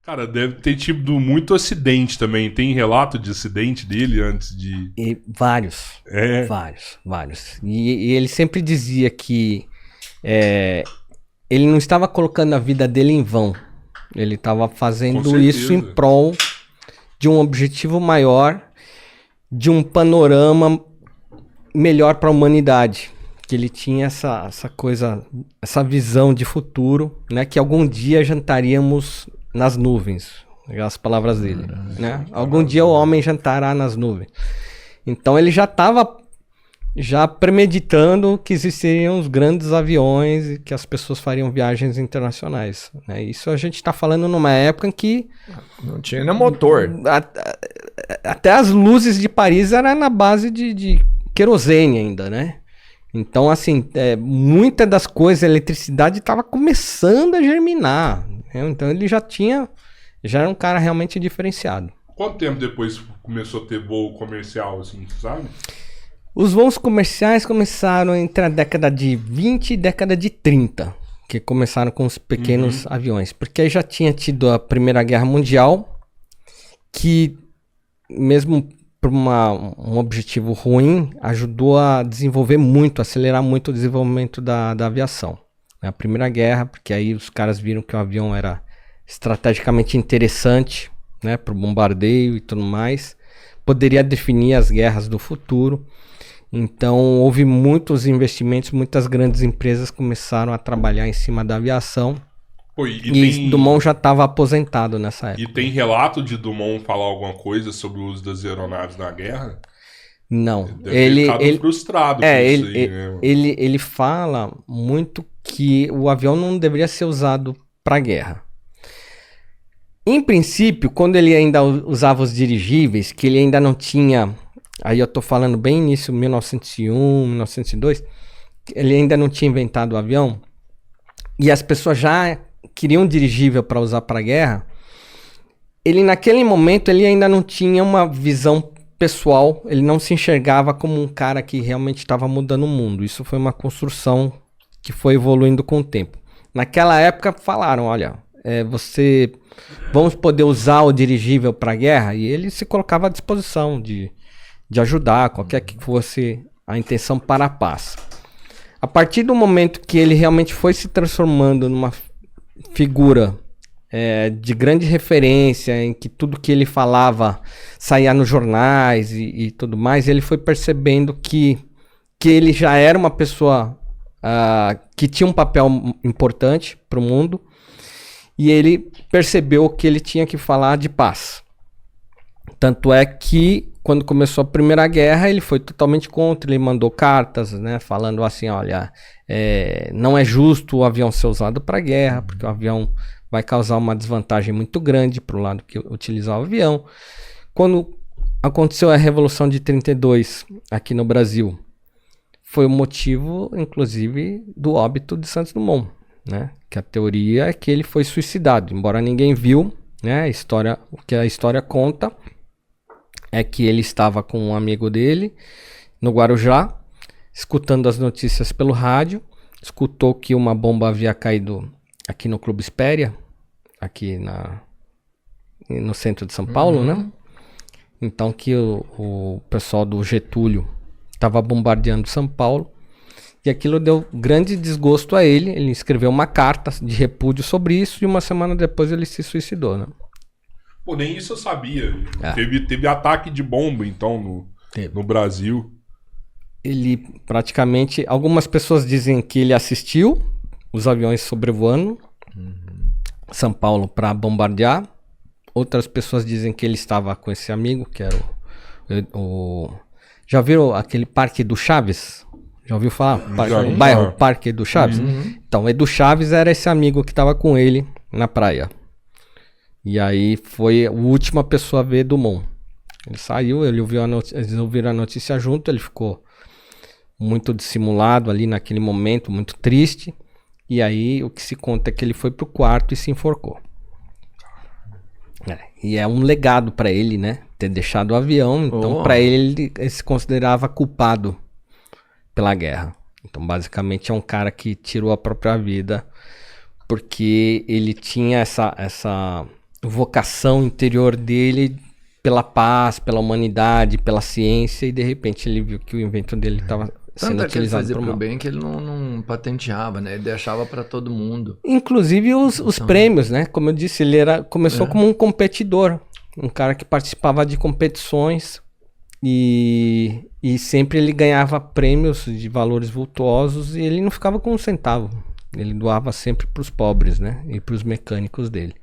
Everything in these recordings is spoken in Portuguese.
Cara, deve ter tido muito acidente também. Tem relato de acidente dele antes de... Vários. Vários. E ele sempre dizia que ele não estava colocando a vida dele em vão. Ele estava fazendo isso em prol de um objetivo maior, de um panorama melhor para a humanidade. Que ele tinha essa coisa, essa visão de futuro, né? Que algum dia jantaríamos nas nuvens, as palavras dele, né? Algum dia o homem jantará nas nuvens. Então ele já estava premeditando que existiriam os grandes aviões e que as pessoas fariam viagens internacionais, né? Isso a gente está falando numa época em que não tinha nem motor. Até as luzes de Paris eram na base de querosene ainda, né? Então, assim, muita das coisas, a eletricidade estava começando a germinar, né? Então ele já era um cara realmente diferenciado. Quanto tempo depois começou a ter voo comercial, assim, sabe? Os voos comerciais começaram entre a década de 20 e década de 30, que começaram com os pequenos aviões, porque aí já tinha tido a Primeira Guerra Mundial, que mesmo por um objetivo ruim, ajudou a desenvolver muito, acelerar muito o desenvolvimento da aviação. A Primeira Guerra, porque aí os caras viram que o avião era estrategicamente interessante, né, para o bombardeio e tudo mais, poderia definir as guerras do futuro. Então houve muitos investimentos, muitas grandes empresas começaram a trabalhar em cima da aviação. Pô, Dumont já estava aposentado nessa época. E tem relato de Dumont falar alguma coisa sobre o uso das aeronaves na guerra? Não. Deve ter ficado frustrado com isso aí, né? Ele fala muito que o avião não deveria ser usado para guerra. Em princípio, quando ele ainda usava os dirigíveis, que ele ainda não tinha... Aí eu tô falando bem início, 1901, 1902, ele ainda não tinha inventado o avião, e as pessoas já queriam dirigível para usar para guerra. Ele naquele momento ele ainda não tinha uma visão pessoal, ele não se enxergava como um cara que realmente estava mudando o mundo. Isso foi uma construção que foi evoluindo com o tempo. Naquela época falaram, olha, vamos poder usar o dirigível para guerra, e ele se colocava à disposição de ajudar, qualquer que fosse a intenção para a paz. A partir do momento que ele realmente foi se transformando numa figura de grande referência, em que tudo que ele falava saía nos jornais e tudo mais, ele foi percebendo que ele já era uma pessoa que tinha um papel importante para o mundo, e ele percebeu que ele tinha que falar de paz. Tanto é que, quando começou a Primeira Guerra, ele foi totalmente contra, ele mandou cartas, né, falando assim, olha, não é justo o avião ser usado para guerra, porque o avião vai causar uma desvantagem muito grande para o lado que utilizar o avião. Quando aconteceu a Revolução de 32 aqui no Brasil, foi o motivo, inclusive, do óbito de Santos Dumont, né, que a teoria é que ele foi suicidado, embora ninguém viu, né, o que a história conta é que ele estava com um amigo dele no Guarujá, escutando as notícias pelo rádio, escutou que uma bomba havia caído aqui no Clube Espéria, aqui no centro de São Paulo, né? Então que o pessoal do Getúlio estava bombardeando São Paulo, e aquilo deu grande desgosto a ele. Ele escreveu uma carta de repúdio sobre isso, e uma semana depois ele se suicidou, né? Pô, nem isso eu sabia. Teve ataque de bomba, então, no Brasil. Ele praticamente... Algumas pessoas dizem que ele assistiu os aviões sobrevoando São Paulo para bombardear. Outras pessoas dizem que ele estava com esse amigo, que era Já viram aquele Parque do Chaves? Já ouviu falar? O bairro Parque do Chaves? Então, Edu Chaves era esse amigo que estava com ele na praia. E aí foi a última pessoa a ver Dumont. Ele saiu, eles ouviram a notícia junto, ele ficou muito dissimulado ali naquele momento, muito triste. E aí o que se conta é que ele foi pro quarto e se enforcou. E é um legado para ele, né? Ter deixado o avião. Então, para ele se considerava culpado pela guerra. Então, basicamente, é um cara que tirou a própria vida porque ele tinha essa vocação interior dele pela paz, pela humanidade, pela ciência, e de repente ele viu que o invento dele estava sendo utilizado para o mal. Bem que ele não patenteava, né? Ele deixava para todo mundo. Inclusive os prêmios, né? Como eu disse, ele começou como um competidor, um cara que participava de competições e sempre ele ganhava prêmios de valores vultuosos e ele não ficava com um centavo. Ele doava sempre para os pobres, né? E para os mecânicos dele.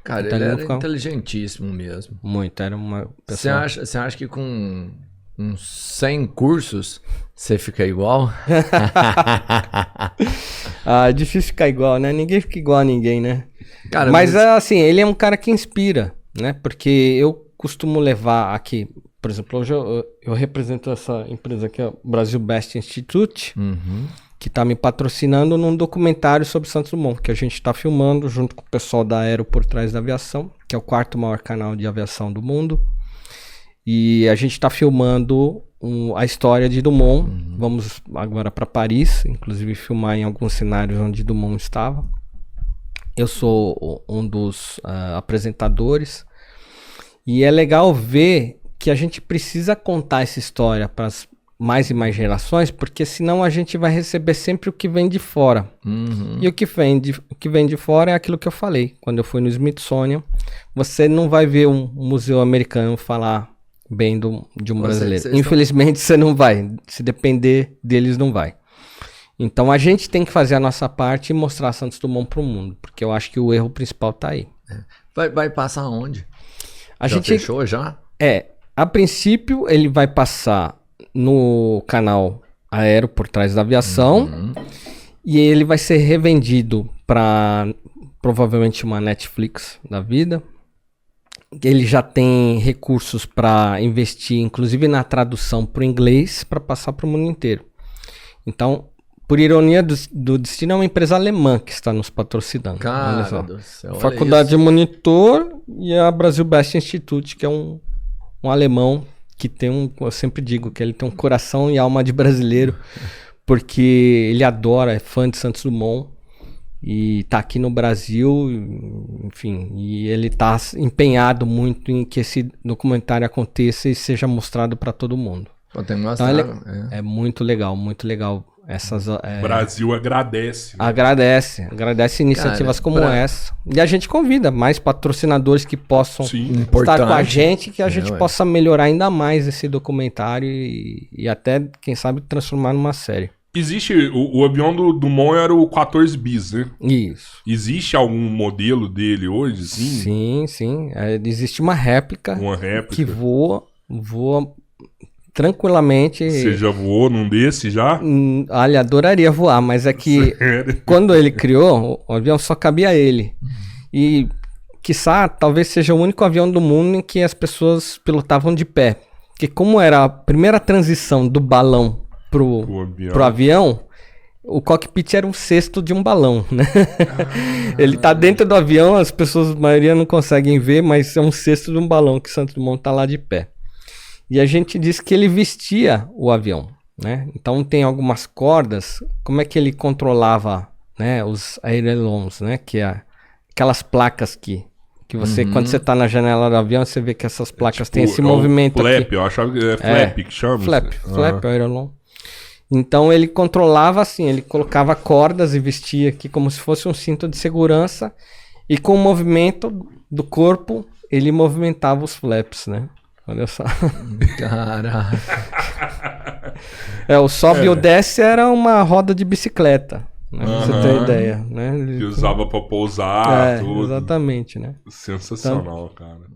Cara, então, ele era inteligentíssimo mesmo. Muito, era uma pessoa... Você acha que com uns 100 cursos você fica igual? É difícil ficar igual, né? Ninguém fica igual a ninguém, né? Cara, mas assim, ele é um cara que inspira, né? Porque eu costumo levar aqui, por exemplo, hoje eu represento essa empresa aqui, o Brasil Best Institute, que está me patrocinando num documentário sobre Santos Dumont, que a gente está filmando junto com o pessoal da Aero por Trás da Aviação, que é o 4º maior canal de aviação do mundo. E a gente está filmando a história de Dumont. Vamos agora para Paris, inclusive filmar em alguns cenários onde Dumont estava. Eu sou um dos apresentadores. E é legal ver que a gente precisa contar essa história para as mais e mais gerações, porque senão a gente vai receber sempre o que vem de fora. E o que vem de fora é aquilo que eu falei. Quando eu fui no Smithsonian, você não vai ver um museu americano falar bem de um brasileiro. Infelizmente você não vai. Se depender deles, não vai. Então a gente tem que fazer a nossa parte e mostrar Santos Dumont para o mundo, porque eu acho que o erro principal está aí. Vai passar onde? Já fechou já? A princípio ele vai passar no canal Aero por Trás da Aviação e ele vai ser revendido para provavelmente uma Netflix da vida. Ele já tem recursos para investir, inclusive na tradução para o inglês, para passar para o mundo inteiro. Então, por ironia do destino, é uma empresa alemã que está nos patrocinando. Cara do céu, Faculdade de Monitor e a Brasil Best Institute, que é um alemão que tem eu sempre digo que ele tem um coração e alma de brasileiro, porque ele adora, é fã de Santos Dumont e tá aqui no Brasil, enfim, e ele tá empenhado muito em que esse documentário aconteça e seja mostrado para todo mundo. Tem que mostrar, então é muito legal, muito legal. O Brasil agradece. Né? Agradece iniciativas como essa. E a gente convida mais patrocinadores que possam estar com a gente, que a gente possa melhorar ainda mais esse documentário e até, quem sabe, transformar numa série. Existe, o avião do Dumont era o 14 bis, né? Isso. Existe algum modelo dele hoje, sim? Sim. Existe uma réplica. Que voa tranquilamente. Você já voou num desse já? Olha, adoraria voar, mas é que quando ele criou, o avião só cabia ele. E, quiçá, talvez seja o único avião do mundo em que as pessoas pilotavam de pé. Porque como era a primeira transição do balão pro avião, o cockpit era um cesto de um balão, né? Ele tá dentro do avião, as pessoas, a maioria não conseguem ver, mas é um cesto de um balão que Santos Dumont tá lá de pé. E a gente diz que ele vestia o avião, né? Então tem algumas cordas, como é que ele controlava, né, os ailerons, né? Que é aquelas placas que você, quando você tá na janela do avião, você vê que essas placas têm esse movimento flap, aqui. Eu achava que é flap que chama. Flap, aileron. Então ele controlava assim, ele colocava cordas e vestia aqui como se fosse um cinto de segurança e com o movimento do corpo ele movimentava os flaps, né? Olha só. Caraca. O sobe e o desce era uma roda de bicicleta, né? Pra você ter ideia, né? Que usava pra pousar, tudo. Exatamente, né? Sensacional, cara.